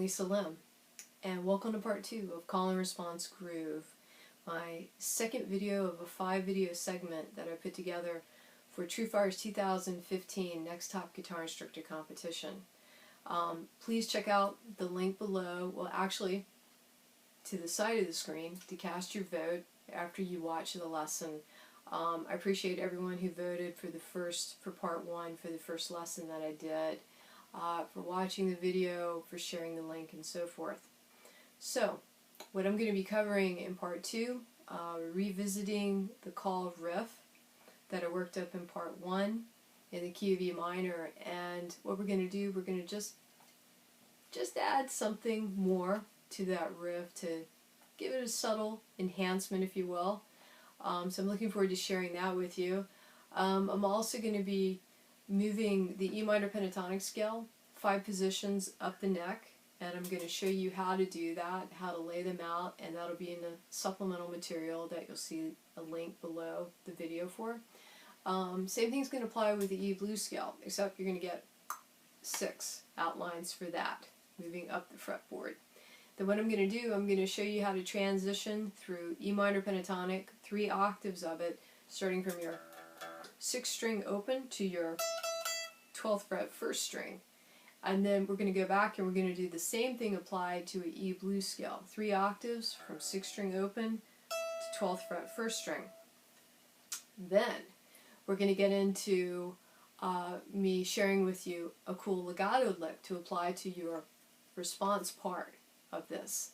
Lisa Lim, and welcome to part 2 of Call and Response Groove, my second video of a 5-video segment that I put together for TrueFire's 2015 Next Top Guitar Instructor competition. Please check out the link below, well actually to the side of the screen, to cast your vote after you watch the lesson. I appreciate everyone who voted for part 1, for the first lesson that I did, for watching the video, for sharing the link, and so forth. So, what I'm going to be covering in part 2, revisiting the call of Riff that I worked up in part 1 in the key of E minor, and what we're going to do, we're going to just add something more to that riff to give it a subtle enhancement, if you will. So I'm looking forward to sharing that with you. I'm also going to be moving the E minor pentatonic scale 5 positions up the neck, and I'm going to show you how to do that, how to lay them out, and that'll be in the supplemental material that you'll see a link below the video for. Same thing's going to apply with the E blues scale, except you're going to get 6 outlines for that, moving up the fretboard. Then what I'm going to do, I'm going to show you how to transition through E minor pentatonic, 3 octaves of it, starting from your 6th string open to your 12th fret 1st string. And then we're going to go back and we're going to do the same thing applied to an E blues scale. 3 octaves from 6th string open to 12th fret 1st string. Then we're going to get into me sharing with you a cool legato lick to apply to your response part of this.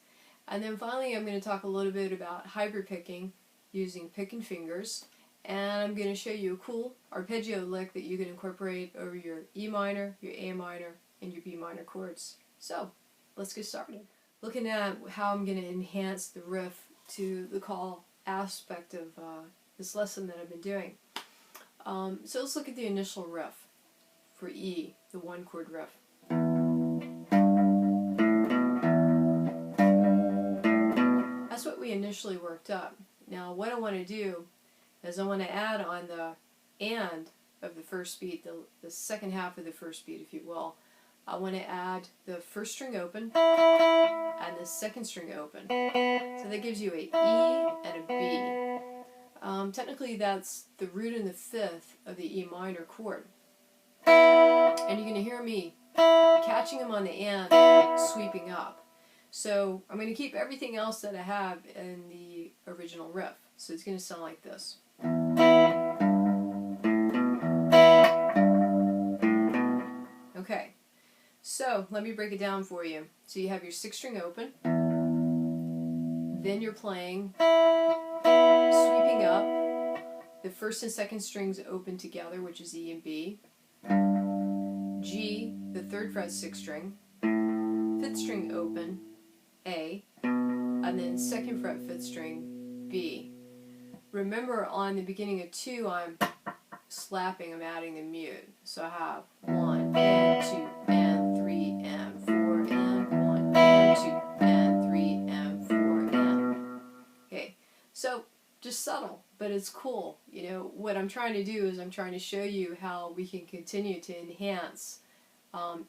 And then finally I'm going to talk a little bit about hybrid picking using pick and fingers, and I'm going to show you a cool arpeggio lick that you can incorporate over your E minor, your A minor, and your B minor chords. So let's get started. Looking at how I'm going to enhance the riff to the call aspect of this lesson that I've been doing. So let's look at the initial riff for E, the 1-chord riff. That's what we initially worked up. Now what I want to do is I want to add on the and of the first beat, the second half of the first beat, if you will. I want to add the 1st string open and the 2nd string open. So that gives you an E and a B. Technically that's the root and the 5th of the E minor chord. And you're going to hear me catching them on the and, sweeping up. So I'm going to keep everything else that I have in the original riff. So it's going to sound like this. Okay, so let me break it down for you. So you have your 6th string open, then you're playing, sweeping up, the 1st and 2nd strings open together, which is E and B, G, the 3rd fret 6th string, 5th string open, A, and then 2nd fret 5th string, B. Remember on the beginning of 2 I'm slapping, I'm adding the mute. So I have 1 and 2 and 3 and 4 and 1 and 2 and 3 and 4 and. Okay, so just subtle, but it's cool. You know, what I'm trying to do is I'm trying to show you how we can continue to enhance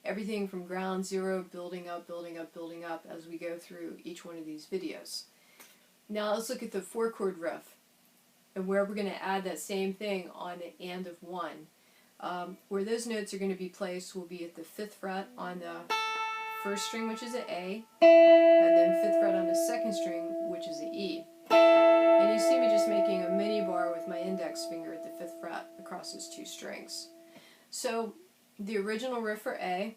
everything from ground zero, building up, building up, building up as we go through each one of these videos. Now let's look at the 4-chord riff, and where we're going to add that same thing on the and of 1. Where those notes are going to be placed will be at the 5th fret on the 1st string, which is an A, and then 5th fret on the 2nd string, which is an E. And you see me just making a mini bar with my index finger at the 5th fret across those 2 strings. So the original riff for A,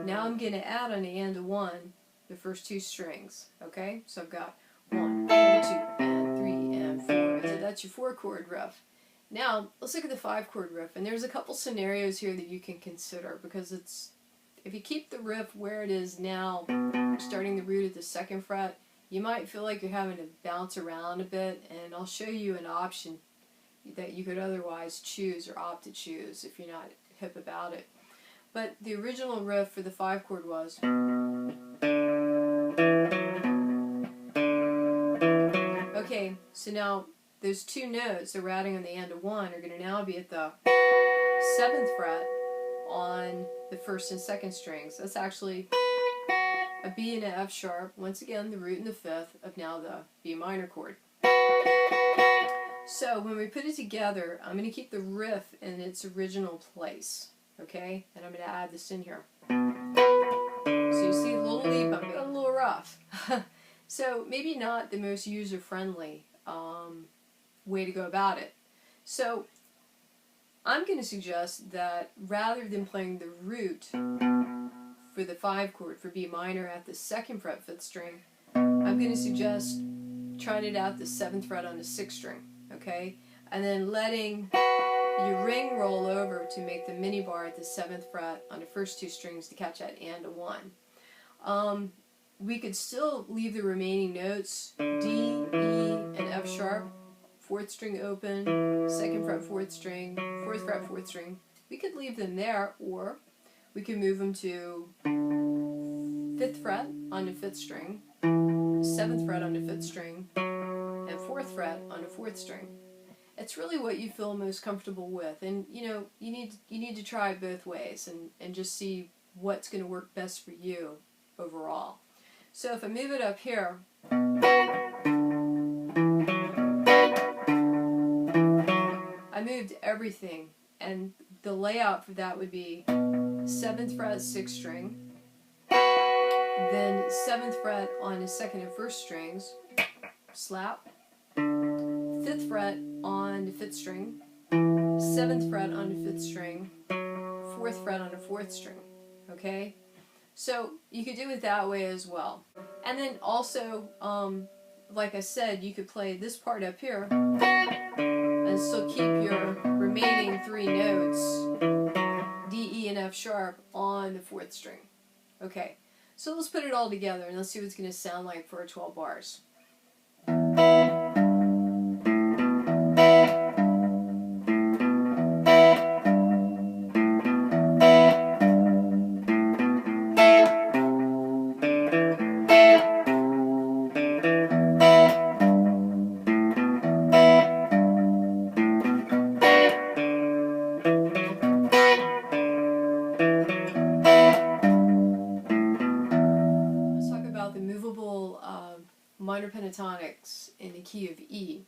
now I'm going to add on the and of 1 the first 2 strings, okay? So I've got 1 and 2 and 3 and 4. So that's your 4-chord riff. Now let's look at the 5-chord riff, and there's a couple scenarios here that you can consider, because it's, if you keep the riff where it is now, starting the root at the 2nd fret, you might feel like you're having to bounce around a bit, and I'll show you an option that you could otherwise choose or opt to choose if you're not hip about it. But the original riff for the 5-chord was, okay, so now those 2 notes that we're adding on the and of 1 are going to now be at the 7th fret on the 1st and 2nd strings. That's actually a B and an F sharp, once again the root and the 5th of now the B minor chord. So when we put it together, I'm going to keep the riff in its original place, okay? And I'm going to add this in here. So you see a little lead bumping, a little rough. So maybe not the most user-friendly way to go about it. So I'm going to suggest that rather than playing the root for the 5 chord for B minor at the 2nd fret 5th string, I'm going to suggest trying it out the 7th fret on the 6th string, okay? And then letting your ring roll over to make the mini bar at the 7th fret on the first 2 strings to catch that and a 1. We could still leave the remaining notes, D, E, and F sharp, 4th string open, 2nd fret 4th string, 4th fret 4th string. We could leave them there, or we could move them to 5th fret on the 5th string, 7th fret on the 5th string, and 4th fret on the 4th string. It's really what you feel most comfortable with, and you know, you need to try it both ways and just see what's going to work best for you overall. So if I move it up here, I moved everything, and the layout for that would be 7th fret 6th string, then 7th fret on the 2nd and 1st strings, slap, 5th fret on the 5th string, 7th fret on the 5th string, 4th fret on the 4th string, okay? So you could do it that way as well. And then also, like I said, you could play this part up here and still keep your remaining 3 notes, D, E, and F sharp, on the 4th string. Okay, so let's put it all together and let's see what it's going to sound like for our 12 bars. Movable minor pentatonics in the key of E,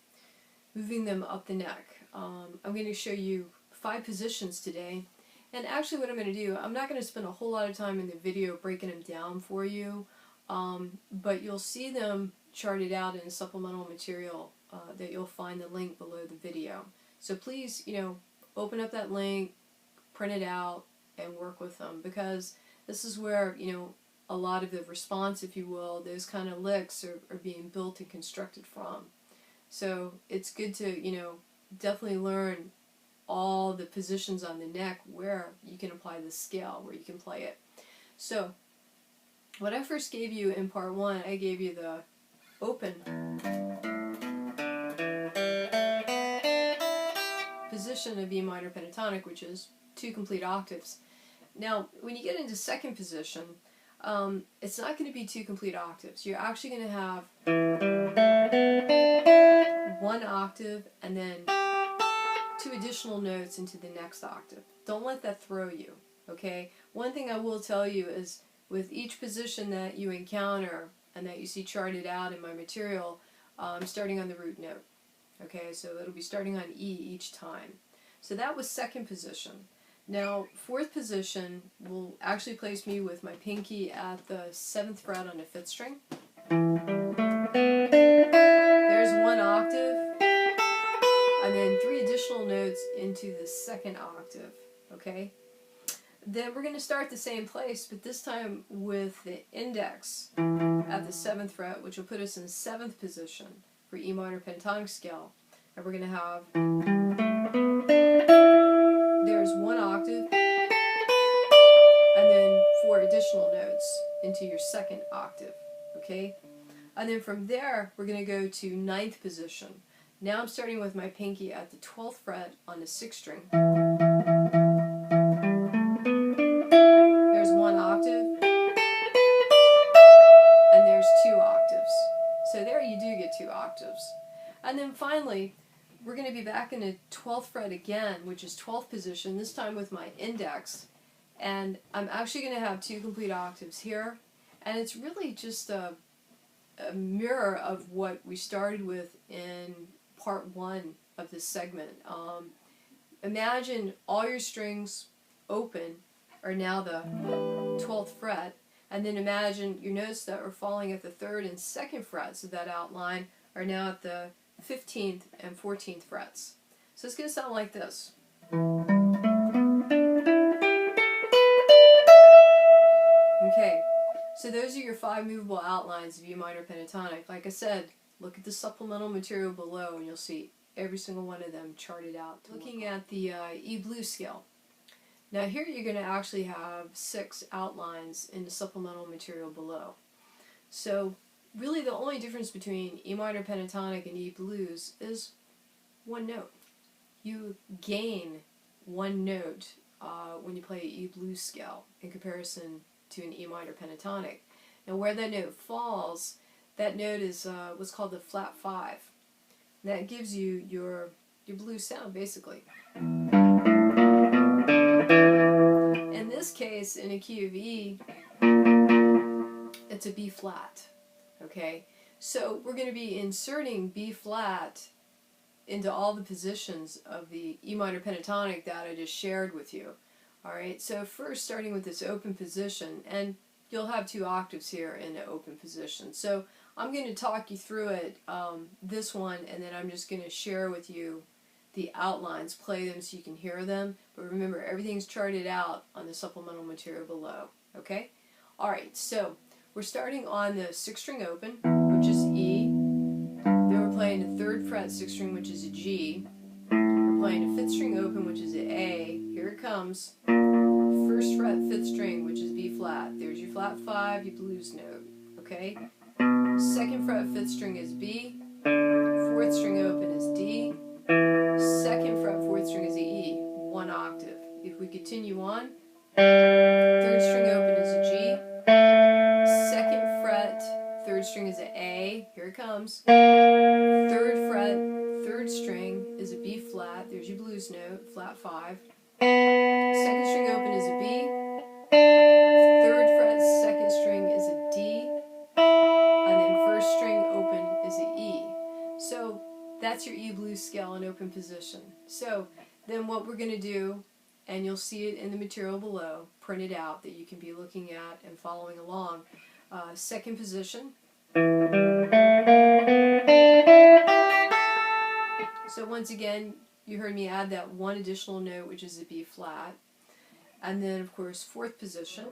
moving them up the neck. I'm going to show you 5 positions today, and actually what I'm going to do, I'm not going to spend a whole lot of time in the video breaking them down for you, but you'll see them charted out in supplemental material that you'll find the link below the video. So please, you know, open up that link, print it out, and work with them, because this is where, you know, a lot of the response, if you will, those kind of licks are being built and constructed from. So it's good to, you know, definitely learn all the positions on the neck where you can apply the scale, where you can play it. So what I first gave you in part 1, I gave you the open position of B minor pentatonic, which is 2 complete octaves. Now, when you get into 2nd position, it's not going to be 2 complete octaves. You're actually going to have 1 octave and then 2 additional notes into the next octave. Don't let that throw you, okay? One thing I will tell you is with each position that you encounter and that you see charted out in my material, I'm starting on the root note, okay? So it'll be starting on E each time. So that was 2nd position. Now, 4th position will actually place me with my pinky at the 7th fret on the 5th string. There's 1 octave, and then 3 additional notes into the 2nd octave, okay? Then we're going to start the same place, but this time with the index at the 7th fret, which will put us in 7th position for E minor pentatonic scale. And we're going to have, there's 1 octave, and then 4 additional notes into your 2nd octave, okay? And then from there, we're going to go to 9th position. Now I'm starting with my pinky at the 12th fret on the 6th string. There's 1 octave, and there's 2 octaves. So there you do get 2 octaves. And then finally, we're going to be back in the 12th fret again, which is 12th position, this time with my index. And I'm actually going to have 2 complete octaves here. And it's really just a mirror of what we started with in part 1 of this segment. Imagine all your strings open are now the 12th fret, and then imagine your notes that are falling at the 3rd and 2nd frets of that outline are now at the 15th and 14th frets. So it's going to sound like this. Okay, so those are your 5 movable outlines of E minor pentatonic. Like I said, look at the supplemental material below and you'll see every single one of them charted out. Looking at the E blues scale. Now here you're going to actually have 6 outlines in the supplemental material below. So really the only difference between E minor pentatonic and E blues is 1 note. You gain 1 note when you play E blues scale in comparison to an E minor pentatonic. Now where that note falls, that note is what's called the flat 5. That gives you your blues sound basically. In this case, in a key of E, it's a B flat. Okay, so we're going to be inserting B flat into all the positions of the E minor pentatonic that I just shared with you. Alright, so first starting with this open position, and you'll have 2 octaves here in the open position. So I'm going to talk you through it, this one, and then I'm just going to share with you the outlines, play them so you can hear them. But remember, everything's charted out on the supplemental material below. Okay? Alright, so we're starting on the 6th string open, which is E. Then we're playing the 3rd fret 6th string, which is a G. We're playing the 5th string open, which is an A. Here it comes. 1st fret 5th string, which is B flat. There's your flat 5, your blues note. Okay? 2nd fret 5th string is B. 4th string open is D. 2nd fret 4th string is a E. 1 octave. If we continue on, 3rd string open is a G. 2nd fret 3rd string is an A. Here it comes. 3rd fret 3rd string is a B flat. There's your blues note, flat 5. 2nd string open is a B. 3rd fret 2nd string is a D. And then 1st string open is a E. So that's your E blues scale in open position. So then what we're going to do, and you'll see it in the material below, printed out, that you can be looking at and following along. 2nd position. So once again, you heard me add that 1 additional note, which is a B flat. And then, of course, 4th position.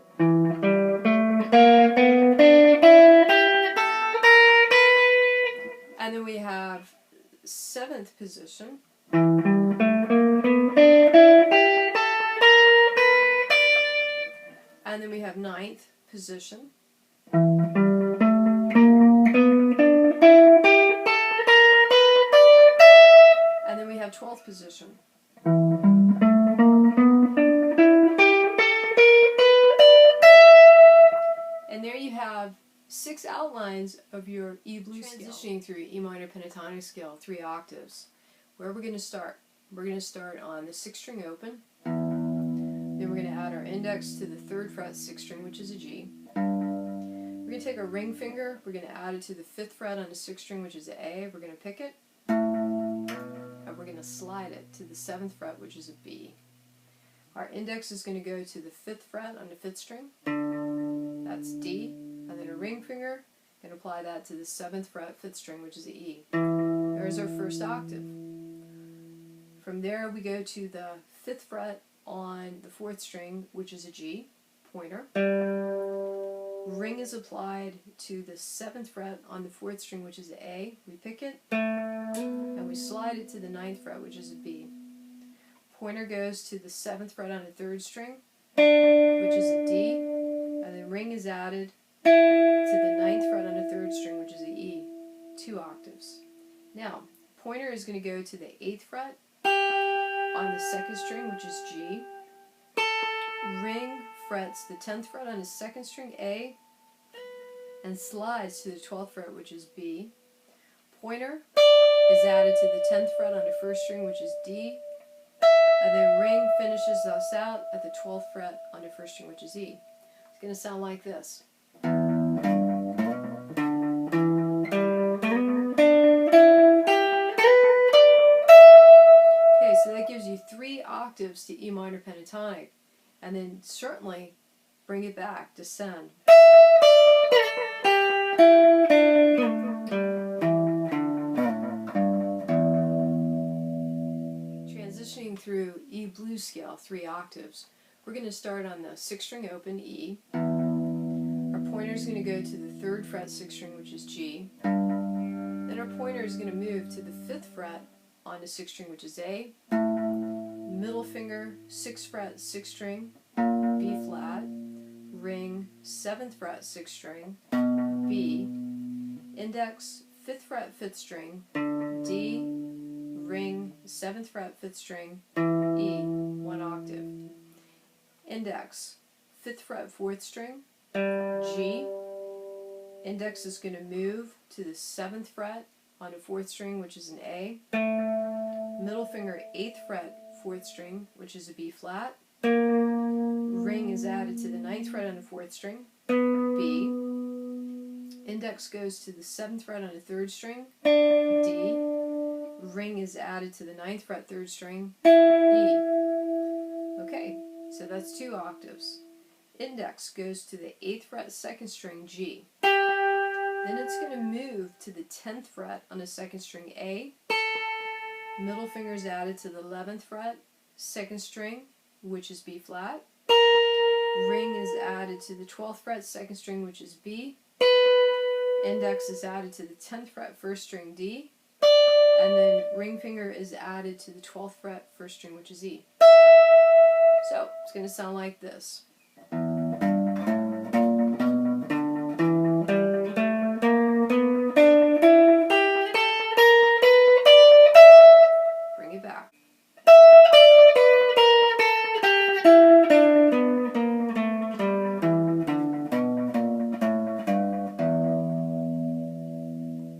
And then we have 7th position. And then we have 9th position. And then we have 12th position. And there you have 6 outlines of your E blues scale. Transitioning through E minor pentatonic scale, 3 octaves. Where are we going to start? We're going to start on the 6th string open. Then we're going to add our index to the 3rd fret 6th string, which is a G. We're going to take our ring finger, we're going to add it to the 5th fret on the 6th string, which is an A. We're going to pick it, and we're going to slide it to the 7th fret, which is a B. Our index is going to go to the 5th fret on the 5th string. That's D. And then a ring finger, going to apply that to the 7th fret 5th string, which is a E. There's our first octave. From there we go to the 5th fret on the 4th string, which is a G, pointer. Ring is applied to the 7th fret on the 4th string, which is an A. We pick it, and we slide it to the 9th fret, which is a B. Pointer goes to the 7th fret on the 3rd string, which is a D, and then ring is added to the 9th fret on the 3rd string, which is a E, 2 octaves. Now, pointer is going to go to the 8th fret on the 2nd string, which is G. Ring frets the 10th fret on the 2nd string, A, and slides to the 12th fret, which is B. Pointer is added to the 10th fret on the 1st string, which is D, and then ring finishes us out at the 12th fret on the 1st string, which is E. It's going to sound like this. Okay, so that gives you 3 octaves to E minor pentatonic, and then certainly bring it back, descend. Transitioning through E blues scale, 3 octaves. We're going to start on the 6th string open, E. Our pointer is going to go to the 3rd fret 6th string, which is G. Then our pointer is going to move to the 5th fret on the 6th string, which is A. Middle finger, 6th fret 6th string, B flat. Ring, 7th fret 6th string, B. Index, 5th fret 5th string, D. Ring, 7th fret 5th string, E, 1 octave. Index, 5th fret 4th string, G. Index is going to move to the 7th fret on the 4th string, which is an A. Middle finger, 8th fret 4th string, which is a B flat. Ring is added to the 9th fret on the 4th string, B. Index goes to the 7th fret on the 3rd string, D. Ring is added to the 9th fret 3rd string, E. Okay, so that's 2 octaves. Index goes to the 8th fret 2nd string, G. Then it's going to move to the 10th fret on the 2nd string, A. Middle finger is added to the 11th fret 2nd string, which is B flat. Ring is added to the 12th fret 2nd string, which is B. Index is added to the 10th fret 1st string, D. And then ring finger is added to the 12th fret 1st string, which is E. So it's going to sound like this. Bring it back.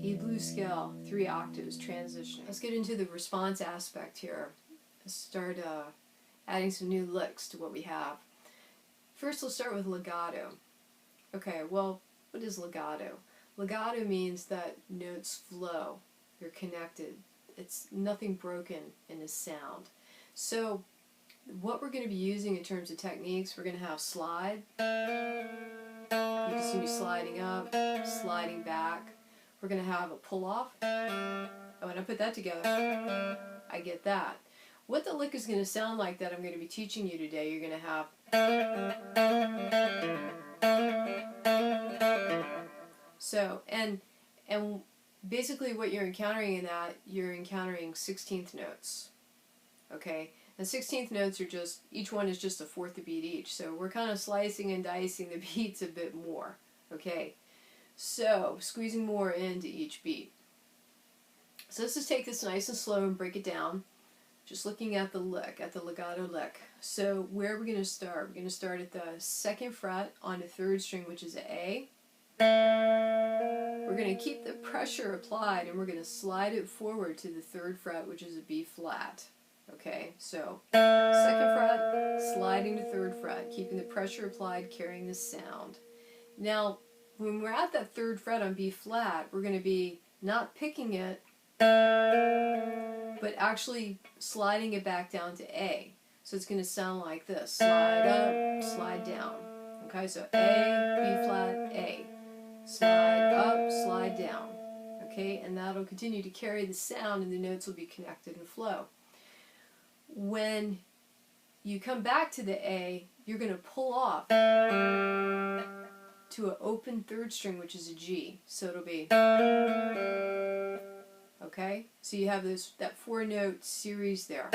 E blues scale, 3 octaves, transition. Let's get into the response aspect here. Let's start adding some new licks to what we have. First, let's start with legato. Okay, well, what is legato? Legato means that notes flow. They're connected. It's nothing broken in the sound. So, what we're going to be using in terms of techniques, we're going to have slide. You can see me sliding up, sliding back. We're going to have a pull-off. And when I put that together, I get that. What the lick is going to sound like that I'm going to be teaching you today, you're going to have... So, and basically what you're encountering in that, you're encountering 16th notes. Okay? And 16th notes are just, each one is just a fourth a beat each. So we're kind of slicing and dicing the beats a bit more. Okay? So, squeezing more into each beat. So let's just take this nice and slow and break it down. Just looking at the lick, at the legato lick. So where are we going to start? We're going to start at the 2nd fret on the 3rd string, which is A. We're going to keep the pressure applied and we're going to slide it forward to the 3rd fret, which is a B flat. Okay, so 2nd fret, sliding to 3rd fret, keeping the pressure applied, carrying the sound. Now, when we're at that 3rd fret on B flat, we're going to be not picking it, but actually sliding it back down to A. So it's going to sound like this. Slide up, slide down. Okay, so A, B flat, A. Slide up, slide down. Okay, and that'll continue to carry the sound and the notes will be connected and flow. When you come back to the A, you're going to pull off to an open 3rd string, which is a G. So it'll be... Okay, so you have that 4-note series there.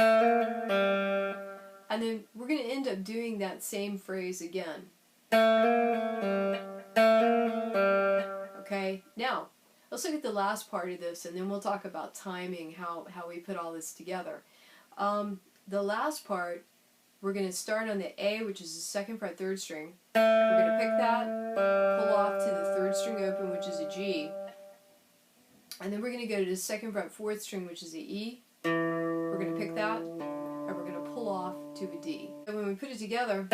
And then we're going to end up doing that same phrase again. Okay, now let's look at the last part of this and then we'll talk about timing, how we put all this together. The last part, we're going to start on the A, which is the 2nd fret 3rd string. We're going to pick that, pull off to the 3rd string open, which is a G. And then we're going to go to the 2nd fret 4th string, which is the E. We're going to pick that, and we're going to pull off to a D. And when we put it together,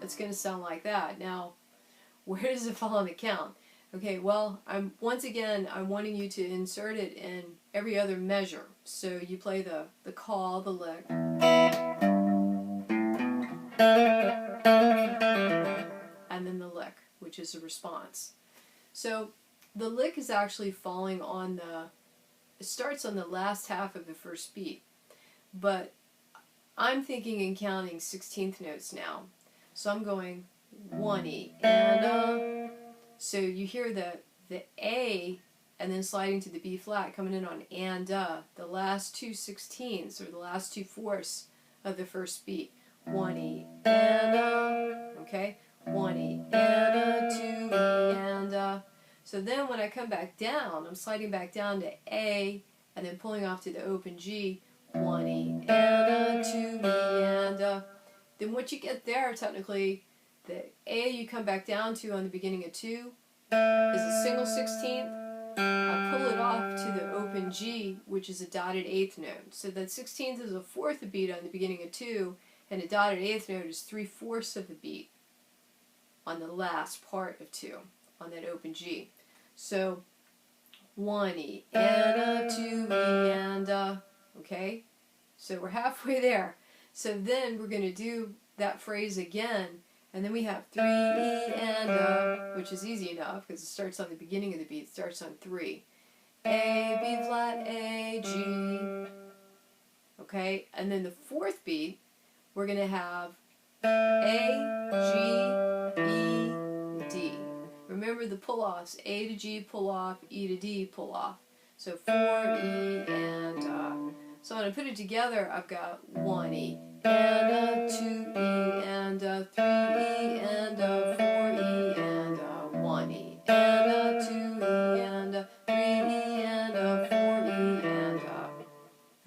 it's going to sound like that. Now, where does it fall on the count? Okay, well, I'm wanting you to insert it in every other measure. So you play the call, the lick, and then the lick, which is a response. So the lick is actually falling on it starts on the last half of the first beat, but I'm thinking and counting 16th notes now. So I'm going 1 E and so you hear the A and then sliding to the B flat coming in on and the last 2 16ths or the last 2 fourths of the first beat. 1 E and okay, 1 E and 2 E and so then when I come back down, I'm sliding back down to A and then pulling off to the open G. 1 E and 2 E and then what you get there, technically, the A you come back down to on the beginning of 2 is a single 16th. I pull it off to the open G, which is a dotted 8th note. So that 16th is a 4th of beat on the beginning of 2, and a dotted 8th note is 3/4 of the beat on the last part of 2 on that open G. So 1 E and 2 E and okay, so we're halfway there. So then we're going to do that phrase again, and then we have 3 E and which is easy enough because it starts on the beginning of the beat. It starts on 3. A, B flat, A, G. Okay, and then the 4th beat, we're going to have A, G, E, D. Remember the pull-offs, A to G pull off, E to D pull off. So 4 E and so when I put it together, I've got 1 E and 2 E and 3 E and 4 E and 1 E and 2 E and 3 E and 4 E and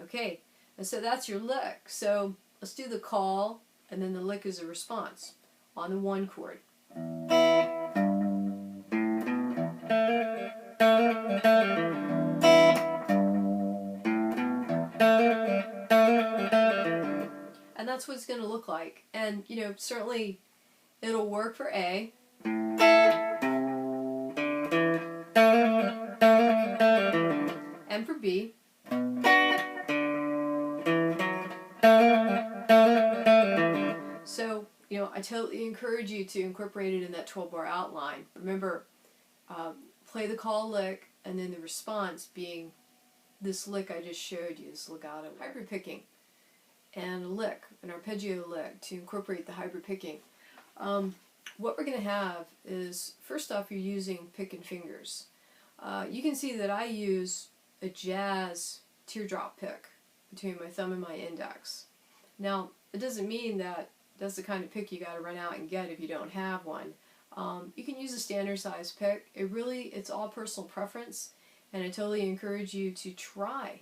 okay, and so that's your lick. So let's do the call, and then the lick is a response on the 1 chord. And that's what it's going to look like. And, you know, certainly it'll work for A. And for B. So, you know, I totally encourage you to incorporate it in that 12-bar outline. Remember, play the call lick, and then the response being this lick I just showed you, this legato hybrid picking, and a lick, an arpeggio lick to incorporate the hybrid picking. What we're going to have is, first off, you're using pick and fingers. You can see that I use a jazz teardrop pick between my thumb and my index. Now, it doesn't mean that that's the kind of pick you got to run out and get if you don't have one. You can use a standard size pick. It's all personal preference, and I totally encourage you to try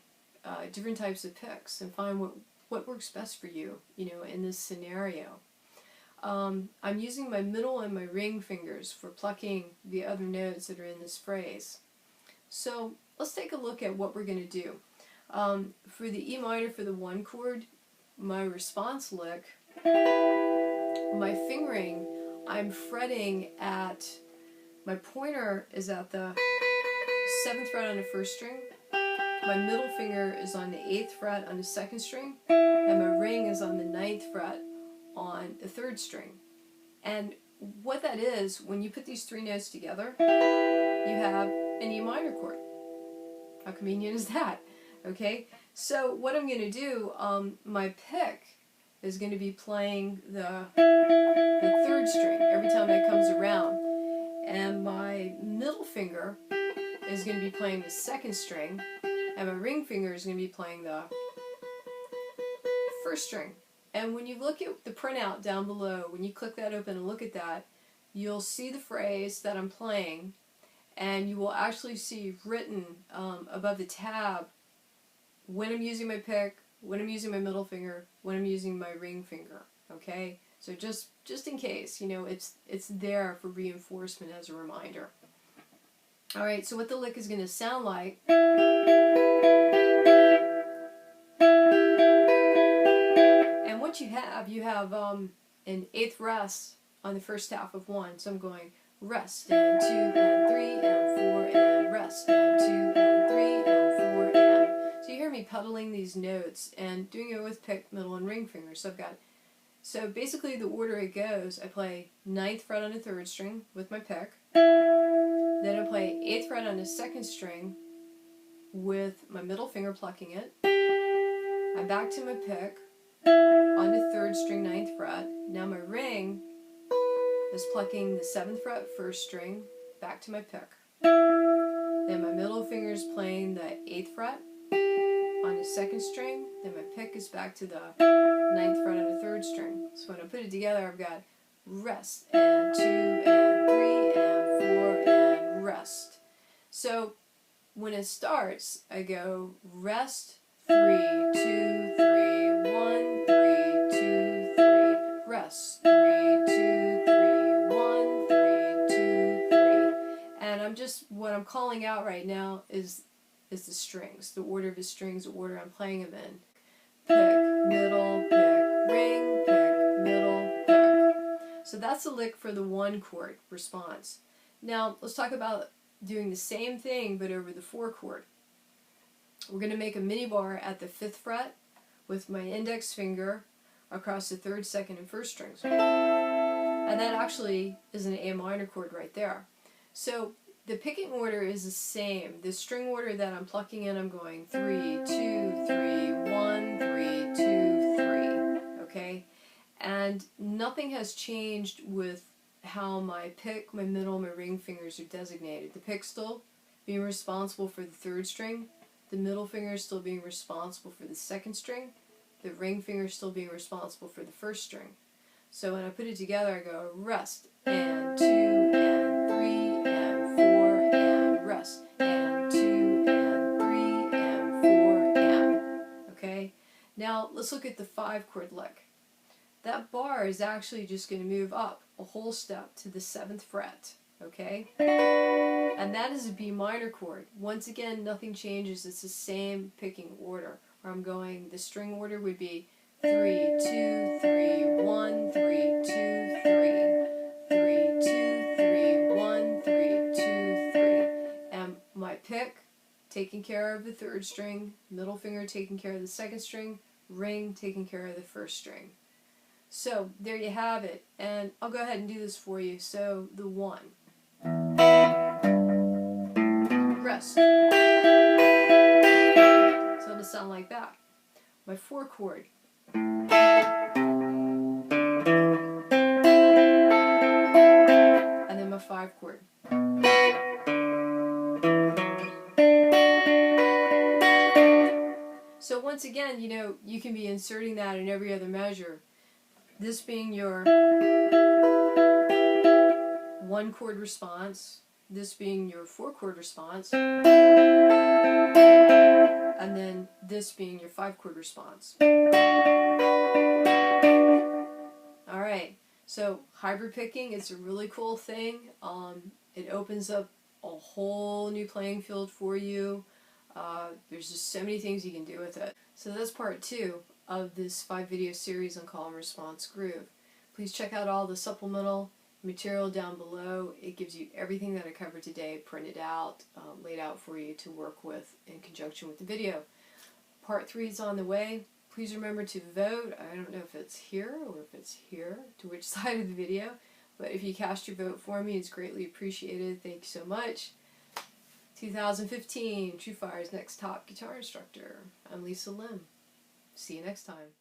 different types of picks and find what works best for you, you know, in this scenario. I'm using my middle and my ring fingers for plucking the other notes that are in this phrase. So let's take a look at what we're going to do. For the E minor for the 1 chord, my response lick, my fingering, I'm fretting at, my pointer is at the 7th fret on the 1st string, my middle finger is on the 8th fret on the 2nd string, and my ring is on the 9th fret on the 3rd string. And what that is, when you put these 3 notes together, you have an E minor chord. How convenient is that? Okay, so what I'm going to do, my pick is going to be playing the 3rd string every time that comes around, and my middle finger is going to be playing the 2nd string, and my ring finger is going to be playing the 1st string. And when you look at the printout down below, when you click that open and look at that, you'll see the phrase that I'm playing, and you will actually see written above the tab when I'm using my pick, when I'm using my middle finger, when I'm using my ring finger. Okay, so just in case, you know, it's there for reinforcement as a reminder. Alright, so what the lick is going to sound like and what you have an eighth rest on the first half of 1. So I'm going rest and 2 and 3 and 4 and rest and 2 and 3 and 4 and. So you hear me pedaling these notes and doing it with pick, middle, and ring fingers. So basically the order it goes, I play 9th fret on the 3rd string with my pick, then I play 8th fret on the 2nd string with my middle finger plucking it, I'm back to my pick on the 3rd string 9th fret, now my ring is plucking the 7th fret 1st string back to my pick, then my middle finger is playing the 8th fret on the 2nd string, then my pick is back to the 9th fret on the 3rd string. So when I put it together, I've got rest and 2 and 3 and 4 and rest. So when it starts, I go rest 3 2 3 1 3 2 3 rest 3 2 3 1 3 2 3, and what I'm calling out right now is the strings, the order of the strings, the order I'm playing them in. Pick, middle, pick, ring, pick, middle, pick. So that's the lick for the 1 chord response. Now let's talk about doing the same thing but over the 4 chord. We're going to make a mini bar at the 5th fret with my index finger across the 3rd, 2nd, and 1st strings. And that actually is an A minor chord right there. So the picking order is the same. The string order that I'm plucking in, I'm going 3, 2, 3, 1, 3, 2, 3. Okay? And nothing has changed with how my pick, my middle, my ring fingers are designated. The pick still being responsible for the 3rd string, the middle finger still being responsible for the 2nd string, the ring finger still being responsible for the 1st string. So when I put it together, I go rest and 2 and 3 and 4 and rest and 2 and 3 and 4 and. Okay? Now let's look at the 5 chord lick. That bar is actually just going to move up a whole step to the 7th fret. Okay? And that is a B minor chord. Once again, nothing changes. It's the same picking order. Where I'm going, the string order would be 3, 2, 3, 1, 3, 2, 3, 3, 2, 3, 1, 3, 2, 3. And my pick taking care of the 3rd string, middle finger taking care of the 2nd string, ring taking care of the 1st string. So there you have it. And I'll go ahead and do this for you. So the 1. Rest. So it'll sound like that. My 4 chord. And then my 5 chord. So once again, you can be inserting that in every other measure. This being your 1 chord response, this being your 4 chord response, and then this being your 5 chord response. Alright, so hybrid picking, it's a really cool thing. It opens up a whole new playing field for you. There's just so many things you can do with it. So that's part 2 of this 5 video series on call and response groove. Please check out all the supplemental material down below. It gives you everything that I covered today printed out, laid out for you to work with in conjunction with the video. Part 3 is on the way. Please remember to vote. I don't know if it's here or if it's here, to which side of the video, but if you cast your vote for me, it's greatly appreciated. Thank you so much. 2015, TrueFire's next top guitar instructor. I'm Lisa Lim. See you next time.